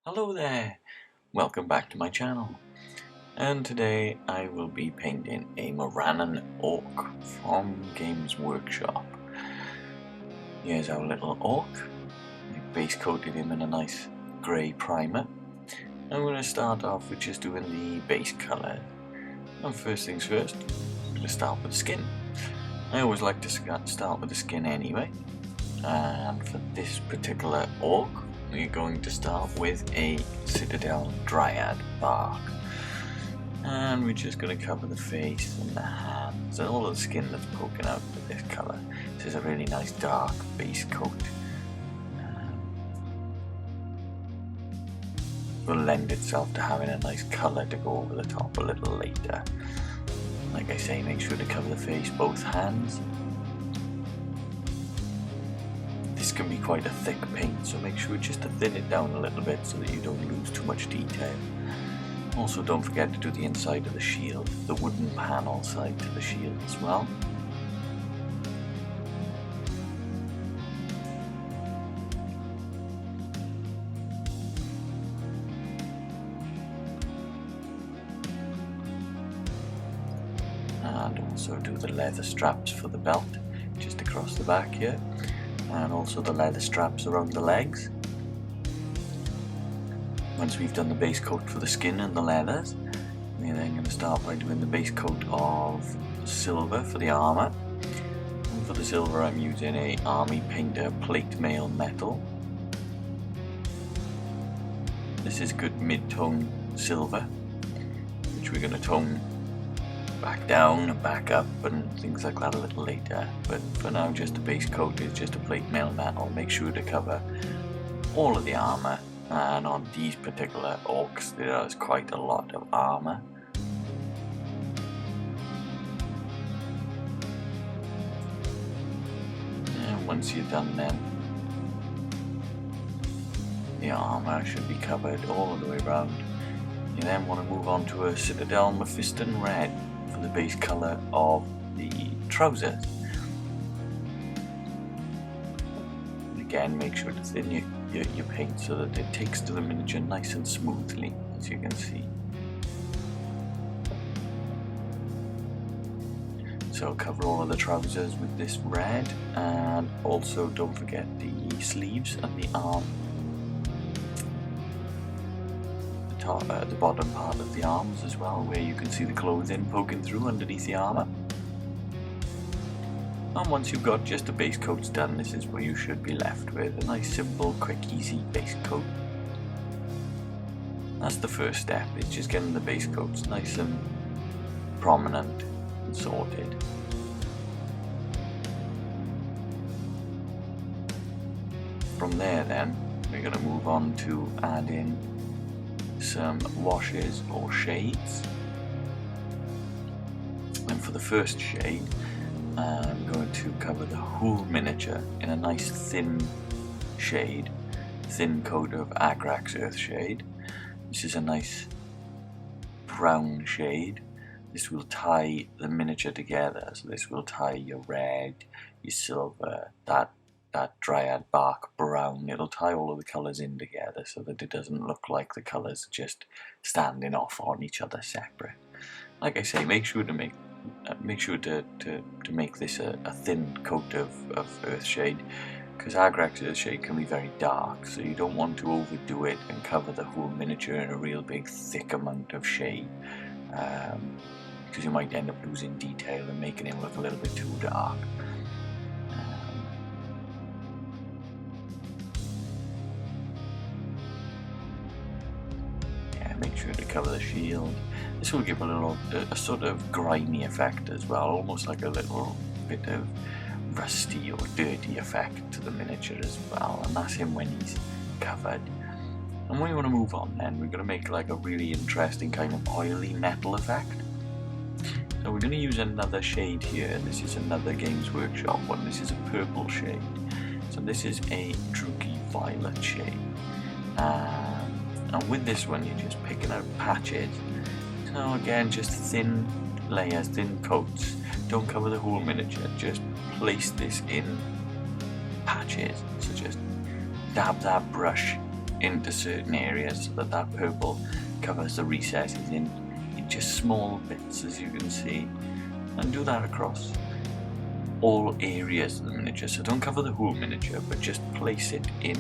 Hello there, welcome back to my channel, and today I will be painting a Morannon Orc from Games Workshop. Here's our little orc. I base coated him in a nice grey primer. I'm going to start off with just doing the base colour. And first things first, I'm going to start with the skin. I always like to start with the skin anyway, and for this particular orc we're going to start with a Citadel Dryad bark, and we're just going to cover the face and the hands and all of the skin that's poking out with this colour. This is a really nice dark base coat. Will lend itself to having a nice colour to go over the top a little later. Like I say, make sure to cover the face, both hands. This can be quite a thick paint, so make sure just to thin it down a little bit so that you don't lose too much detail. Also, don't forget to do the inside of the shield, the wooden panel side to the shield as well. And also do the leather straps for the belt, just across the back here. And also the leather straps around the legs. Once we've done the base coat for the skin and the leathers, we're then going to start by doing the base coat of silver for the armour. And for the silver I'm using a Army Painter plate mail metal. This is good mid-tone silver, which we're going to tone back down and back up and things like that a little later, but for now just the base coat is just a plate mail metal. Make sure to cover all of the armour, and on these particular orcs there is quite a lot of armour. And once you're done then, the armour should be covered all the way around. You then want to move on to a Citadel Mephiston Red for the base colour of the trousers. Again, make sure to thin your paint so that it takes to the miniature nice and smoothly, as you can see. So cover all of the trousers with this red, and also don't forget the sleeves and the arm. The bottom part of the arms as well, where you can see the clothing poking through underneath the armour. And once you've got just the base coats done, this is where you should be left with a nice simple quick easy base coat. That's the first step, it's just getting the base coats nice and prominent and sorted. From there then, we're going to move on to add in some washes or shades. And for the first shade, I'm going to cover the whole miniature in a nice thin shade, thin coat of Agrax Earthshade. This is a nice brown shade. This will tie the miniature together, so this will tie your red, your silver, that Dryad bark brown. It'll tie all of the colours in together so that it doesn't look like the colours just standing off on each other separate. Like I say, make sure to make this a thin coat of Earthshade, because Agrax Earthshade can be very dark, so you don't want to overdo it and cover the whole miniature in a real big thick amount of shade, because you might end up losing detail and making it look a little bit too dark. Make sure to cover the shield. This will give a sort of grimy effect as well, almost like a little bit of rusty or dirty effect to the miniature as well, and that's him when he's covered. And we want to move on then, we're going to make like a really interesting kind of oily metal effect. So we're going to use another shade here. This is another Games Workshop one. This is a purple shade. So this is a Druchii violet shade. And with this one, you're just picking out patches. So again, just thin layers, thin coats. Don't cover the whole miniature. Just place this in patches. So just dab that brush into certain areas so that that purple covers the recesses in just small bits, as you can see, and do that across all areas of the miniature. So don't cover the whole miniature, but just place it in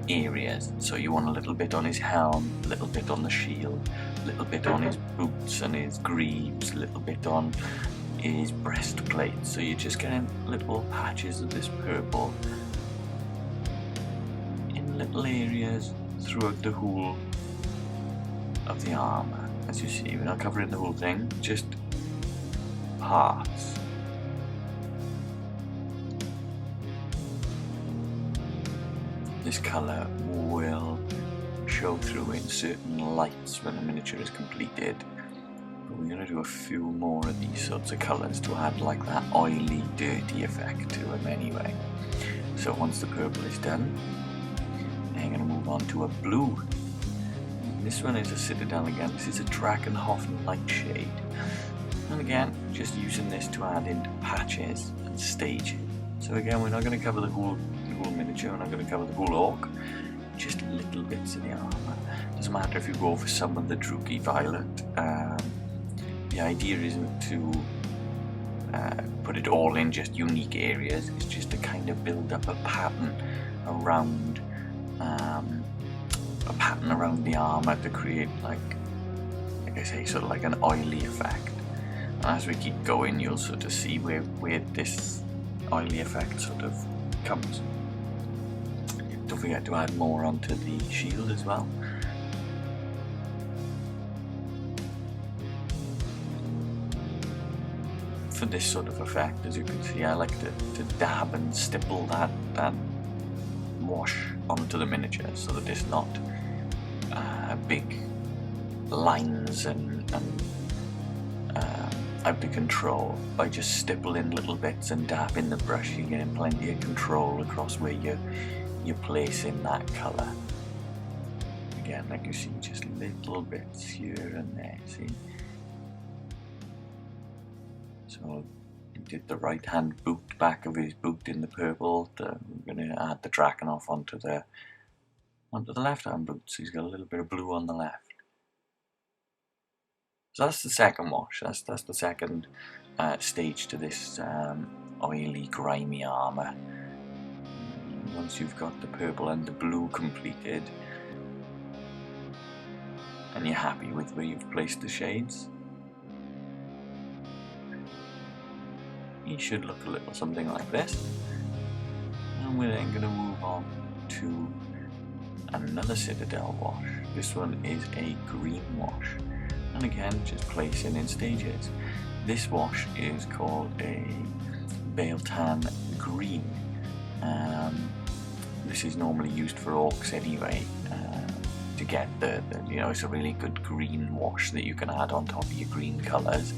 areas. So you want a little bit on his helm, a little bit on the shield, a little bit on his boots and his greaves, a little bit on his breastplate. So you're just getting little patches of this purple in little areas throughout the whole of the armour. As you see, we're not covering the whole thing, just parts. This colour will show through in certain lights when the miniature is completed. But we're going to do a few more of these sorts of colours to add like that oily, dirty effect to him anyway. So once the purple is done, I'm going to move on to a blue. This one is a Citadel again. This is a Drakenhof Nightshade. And again, just using this to add into patches and stages. So again, we're not going to cover the whole miniature, we're not going to cover the whole orc, just little bits of the armour. Doesn't matter if you go for some of the Druchii Violet. The idea isn't to put it all in just unique areas, it's just to kind of build up a pattern around the armour to create, like I say, sort of like an oily effect. And as we keep going, you'll sort of see where this oily effect sort of comes. Don't forget to add more onto the shield as well. For this sort of effect, as you can see, I like to dab and stipple that wash onto the miniature so that it's not big lines and out of control. By just stippling little bits and dabbing the brush, you're getting plenty of control across where you're placing that colour. Again, like you see, just little bits here and there, see? So we did the right hand boot, back of his boot in the purple. We're going to add the Drakenhof onto the left hand boots. He's got a little bit of blue on the left. So that's the second wash. That's the second stage to this oily, grimy armour. Once you've got the purple and the blue completed, and you're happy with where you've placed the shades, you should look a little something like this. And we're then going to move on to another Citadel wash. This one is a green wash. And again, just placing in stages. This wash is called a Biel-Tan green. This is normally used for orcs anyway, to get it's a really good green wash that you can add on top of your green colours.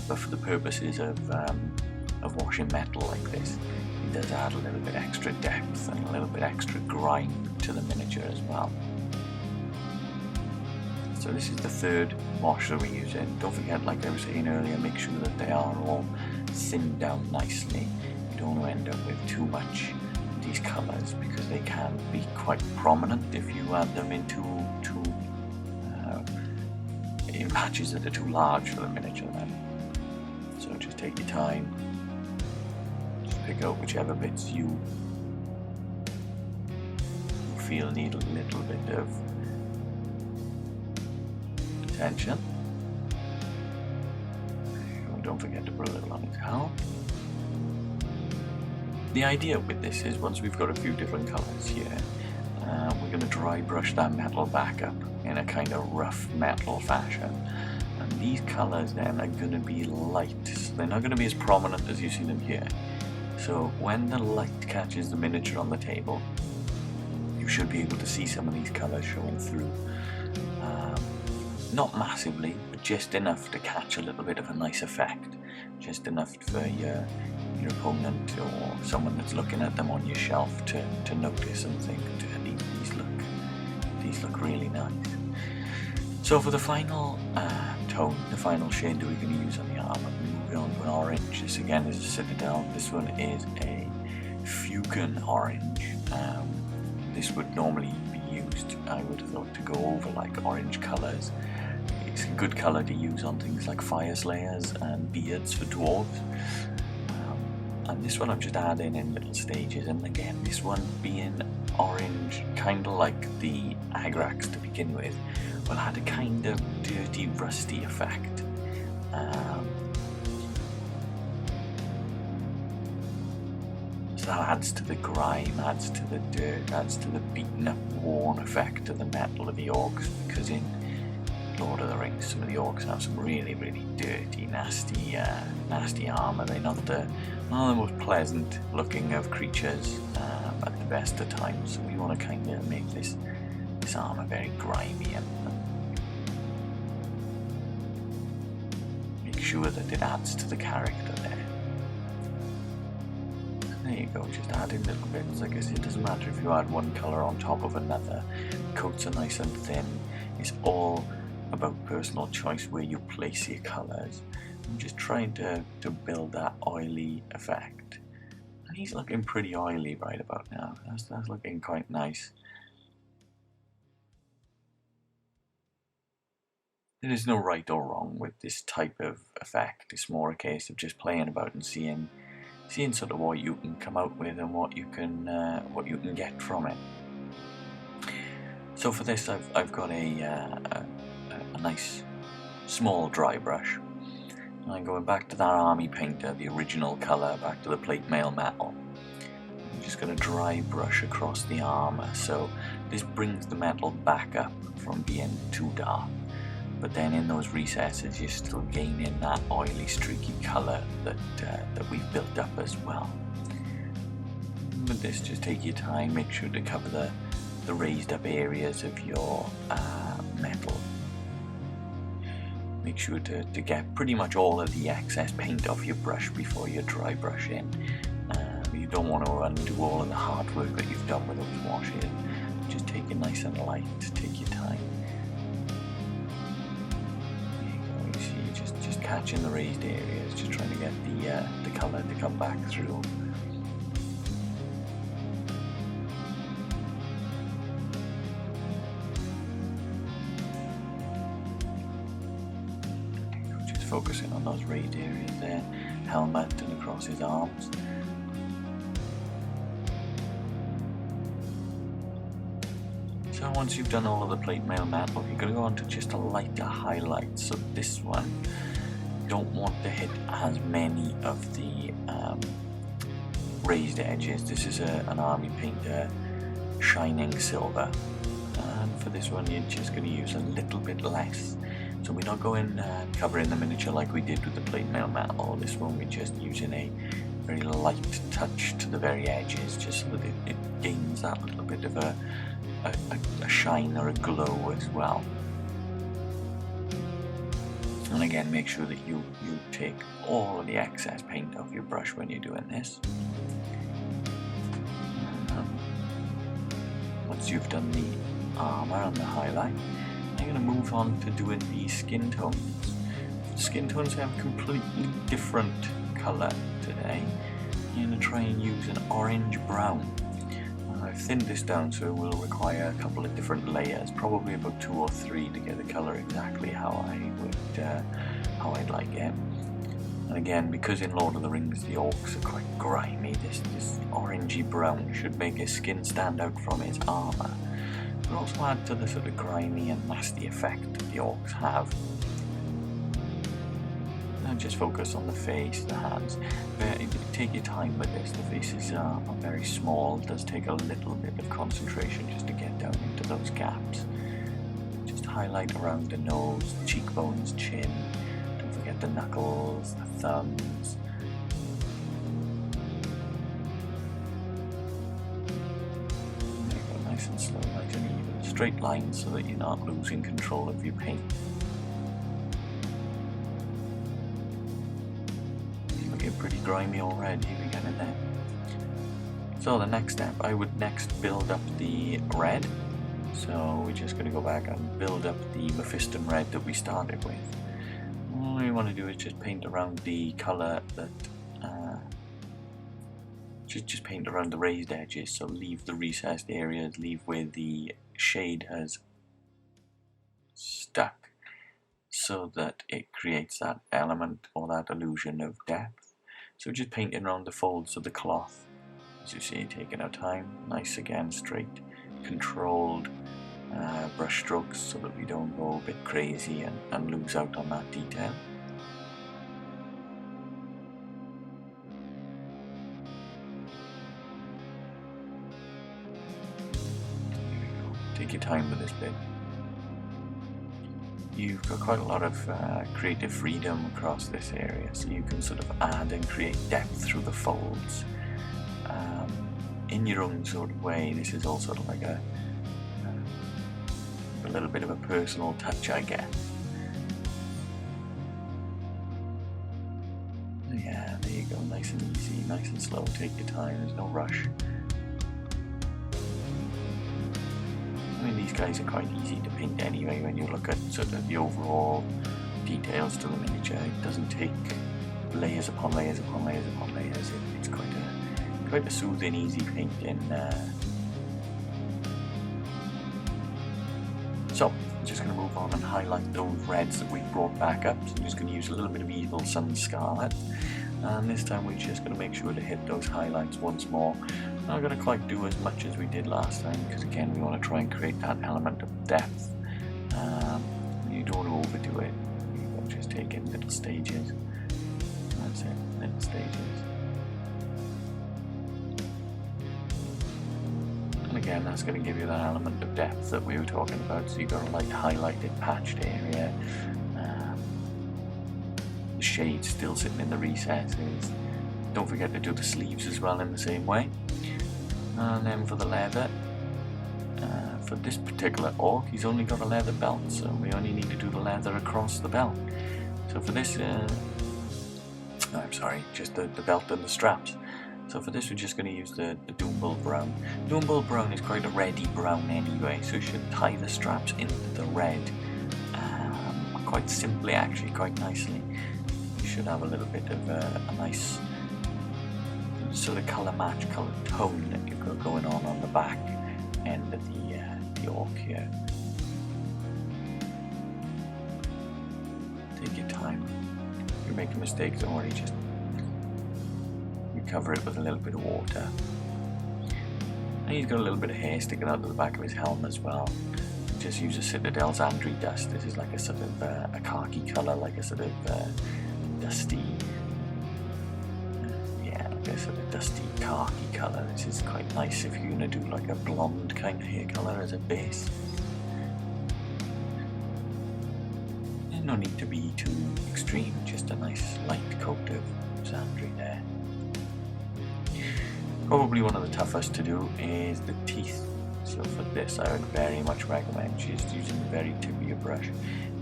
But for the purposes of washing metal like this, it does add a little bit extra depth and a little bit extra grime to the miniature as well. So this is the third wash that we're using. Don't forget, like I was saying earlier, make sure that they are all thinned down nicely. You don't want to end up with too much of these colours, because they can be quite prominent if you add them in in patches that are too large for the miniature then. So just take your time, just pick out whichever bits you feel need a little bit of attention. Don't forget to put a little on his helm. The idea with this is, once we've got a few different colours here, we're going to dry brush that metal back up in a kind of rough metal fashion. And these colours then are going to be light, so they're not going to be as prominent as you see them here. So when the light catches the miniature on the table, you should be able to see some of these colours showing through. Not massively, but just enough to catch a little bit of a nice effect. Just enough for your opponent or someone that's looking at them on your shelf to notice and think, these look really nice. So for the final tone, the final shade that we're going to use on the armour, we're moving on to an orange. This again is a Citadel. This one is a Fuegan orange. This would normally be used used, I would have thought, to go over like orange colours. It's a good colour to use on things like fire slayers and beards for dwarves. And this one I'm just adding in little stages, and again this one being orange, kind of like the Agrax to begin with, well, had a kind of dirty, rusty effect. So that adds to the grime, adds to the dirt, adds to the beaten up, worn effect of the metal of the orcs, because in Lord of the Rings some of the orcs have some really, really dirty, nasty armour. They're not the most pleasant looking of creatures at the best of times, so we want to kind of make this armour very grimy and make sure that it adds to the character there. There you go, just adding little bits. Like I said, it doesn't matter if you add one colour on top of another. Coats are nice and thin. It's all about personal choice where you place your colours. I'm just trying to build that oily effect. And he's looking pretty oily right about now. That's looking quite nice. There is no right or wrong with this type of effect. It's more a case of just playing about and seeing sort of what you can come out with and what you can get from it. So for this, I've got a nice small dry brush. And I'm going back to that army painter, the original colour, back to the plate mail metal. I'm just going to dry brush across the armour, so this brings the metal back up from being too dark. But then in those recesses you're still gaining that oily, streaky colour that we've built up as well. With this, just take your time, make sure to cover the raised up areas of your metal. Make sure to get pretty much all of the excess paint off your brush before you dry brush in. You don't want to undo all of the hard work that you've done with those washes. Just take it nice and light, take your time. Just catching the raised areas, just trying to get the colour to come back through. Just focusing on those raised areas there, helmet and across his arms. So once you've done all of the plate mail metal, you're going to go on to just a lighter highlight. So this one, you don't want to hit as many of the raised edges. This is an army painter shining silver, and for this one you're just going to use a little bit less. So we're not going covering the miniature like we did with the plate mail metal. This one we're just using a very light touch to the very edges, just so that it gains that little bit of a shine or a glow as well. And again, make sure that you take all of the excess paint off your brush when you're doing this. Once you've done the armour and the highlight, I'm going to move on to doing the skin tones. The skin tones have a completely different colour today. I'm going to try and use an orange brown. I've thinned this down, so it will require a couple of different layers, probably about 2 or 3 to get the colour exactly how I'd like it. And again, because in Lord of the Rings the orcs are quite grimy, this orangey brown should make his skin stand out from his armour, but also add to the sort of grimy and nasty effect that the orcs have. And just focus on the face, the hands. Take your time with this. The faces are very small. It does take a little bit of concentration just to get down into those gaps. Just highlight around the nose, cheekbones, chin. Don't forget the knuckles, the thumbs. There you go, nice and slow, nice and even. Straight lines so that you're not losing control of your paint. Pretty grimy already, we're getting there. So the next step, I would next build up the red. So we're just going to go back and build up the Mephiston Red that we started with. All you want to do is just paint around the colour that just paint around the raised edges, so leave the recessed areas, leave where the shade has stuck so that it creates that element or that illusion of depth. So just painting around the folds of the cloth, as you see, taking our time, nice again, straight, controlled brush strokes so that we don't go a bit crazy and lose out on that detail. Take your time with this bit. You've got quite a lot of creative freedom across this area, so you can sort of add and create depth through the folds in your own sort of way. This is all sort of like a little bit of a personal touch, I guess. Yeah, there you go, nice and easy, nice and slow, take your time, there's no rush. I mean, these guys are quite easy to paint anyway when you look at sort of the overall details to the miniature. It doesn't take layers upon layers upon layers upon layers. It's quite a soothing, easy painting. So, I'm just going to move on and highlight those reds that we brought back up. So I'm just going to use a little bit of Evil Sun Scarlet. And this time we're just going to make sure to hit those highlights once more. I'm not going to quite do as much as we did last time, because again we want to try and create that element of depth. You don't want to overdo it. You just take it in little stages. That's it, little stages. And again, that's going to give you that element of depth that we were talking about. So you've got a light highlighted patched area. The shade still sitting in the recesses. Don't forget to do the sleeves as well in the same way. And then for the leather, for this particular orc, he's only got a leather belt, so we only need to do the leather across the belt. So for this, I'm sorry, just the belt and the straps. So for this we're just going to use the Doombull brown. Doombull brown is quite a reddy brown anyway, so you should tie the straps into the red quite simply, actually, quite nicely. You should have a little bit of a nice sort of colour match, colour tone that you've got going on the back end of the orc here. Take your time. If you make a mistake, don't worry, just cover it with a little bit of water. And he's got a little bit of hair sticking out of the back of his helm as well. Just use a Citadel Zandri dust. This is like a sort of a khaki colour, like a sort of dusty, like a sort of dusty khaki colour. This is quite nice if you're going to do like a blonde kind of hair colour as a base. And no need to be too extreme, just a nice light coat of Zandri there. Probably one of the toughest to do is the teeth. So for this I would very much recommend just using the very tip of your brush.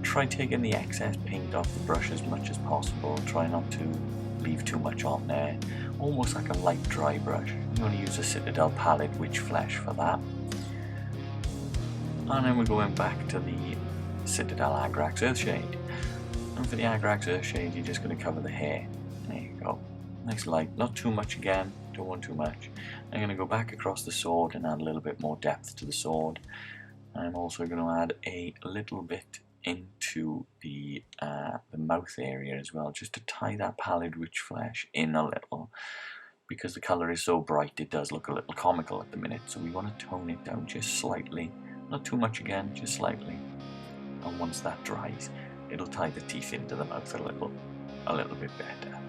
Try taking the excess paint off the brush as much as possible. Try not to leave too much on there. Almost like a light dry brush. You want to use a Citadel Pallid Witch Flesh for that. And then we're going back to the Citadel Agrax Earthshade. And for the Agrax Earthshade you're just going to cover the hair. There you go. Nice light, not too much again, don't want too much. I'm going to go back across the sword and add a little bit more depth to the sword. I'm also going to add a little bit into the mouth area as well, just to tie that Pallid Witch Flesh in a little. Because the colour is so bright it does look a little comical at the minute, so we want to tone it down just slightly. Not too much again, just slightly. And once that dries, it'll tie the teeth into the mouth a little bit better.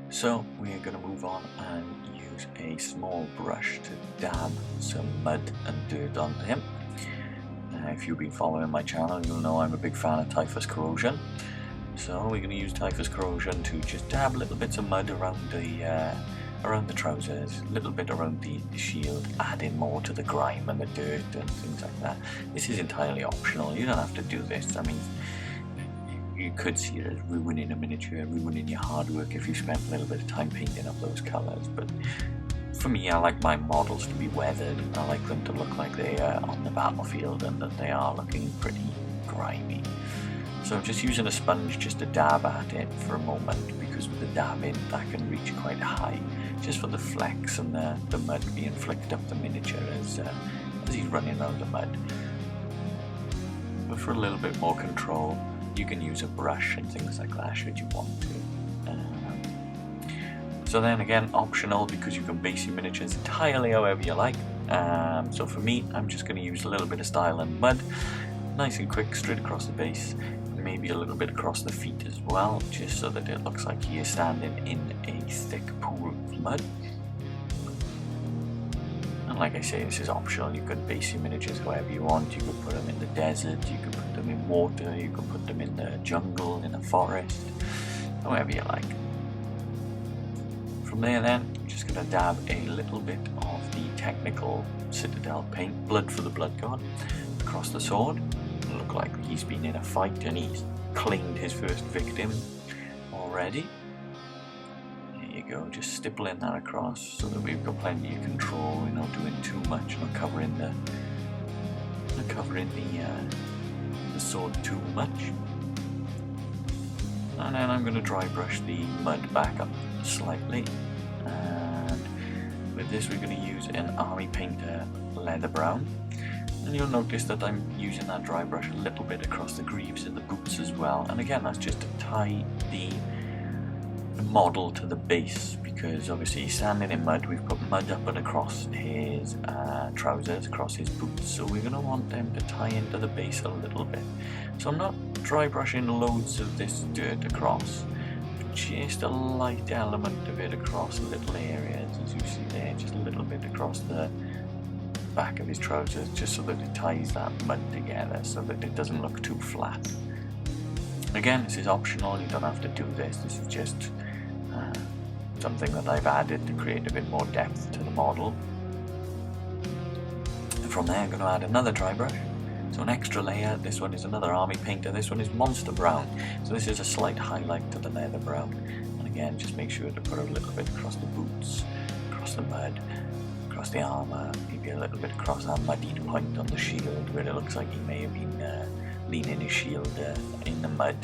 So we're going to move on and use a small brush to dab some mud and dirt onto him. If you've been following my channel, you'll know I'm a big fan of Typhus Corrosion. So we're going to use Typhus Corrosion to just dab little bits of mud around the trousers, a little bit around the shield, adding more to the grime and the dirt and things like that. This is entirely optional, you don't have to do this. I mean, you could see it as ruining a miniature, ruining your hard work if you spent a little bit of time painting up those colours, but for me I like my models to be weathered. I like them to look like they are on the battlefield and that they are looking pretty grimy. So I'm just using a sponge just to dab at it for a moment, because with the dabbing that can reach quite high. just for the flex and the mud being flicked up the miniature as he's running around the mud. But for a little bit more control, you can use a brush and things like that should you want to. So then again, optional, because you can base your miniatures entirely however you like. So for me, I'm just going to use a little bit of Stirland Mud, nice and quick, straight across the base, maybe a little bit across the feet as well, just so that it looks like he is standing in a thick pool of mud. And like I say, this is optional. You can base your miniatures however you want. You could put them in the desert, you could put them in water, you can put them in the jungle, in a forest, however you like. From there then, I'm just going to dab a little bit of the technical Citadel paint, blood for the blood god, across the sword. It'll look like he's been in a fight and he's claimed his first victim already. There you go, just stippling that across so that we've got plenty of control. We're not doing too much, not covering the sword too much. And then I'm going to dry brush the mud back up slightly, and with this we're going to use an Army Painter leather brown, and you'll notice that I'm using that dry brush a little bit across the greaves and the boots as well, and again that's just to tie the model to the base, because obviously he's standing in mud. We've put mud up and across his trousers, across his boots, so we're going to want them to tie into the base a little bit. So I'm not dry brushing loads of this dirt across, but just a light element of it across little areas, as you see there, just a little bit across the back of his trousers, just so that it ties that mud together so that it doesn't look too flat. Again, this is optional, you don't have to do this, this is just something that I've added to create a bit more depth to the model. And from there I'm going to add another dry brush, so an extra layer. This one is another Army Painter, this one is Monster Brown, so this is a slight highlight to the leather brown. And again, just make sure to put a little bit across the boots, across the mud, across the armour, maybe a little bit across that muddied point on the shield where it looks like he may have been leaning his shield in the mud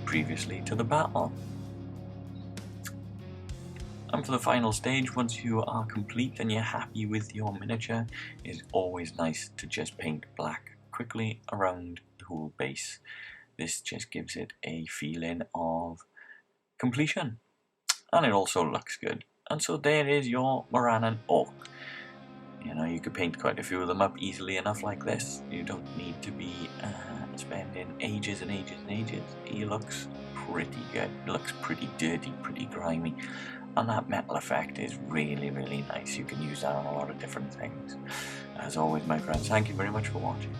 previously to the battle. And for the final stage, once you are complete and you're happy with your miniature, it's always nice to just paint black quickly around the whole base. This just gives it a feeling of completion, and it also looks good. And so there is your Morannon Orc. You know, you could paint quite a few of them up easily enough like this. You don't need to be spending ages and ages and ages. He looks pretty good. He looks pretty dirty, pretty grimy. And that metal effect is really, really nice. You can use that on a lot of different things. As always, my friends, thank you very much for watching.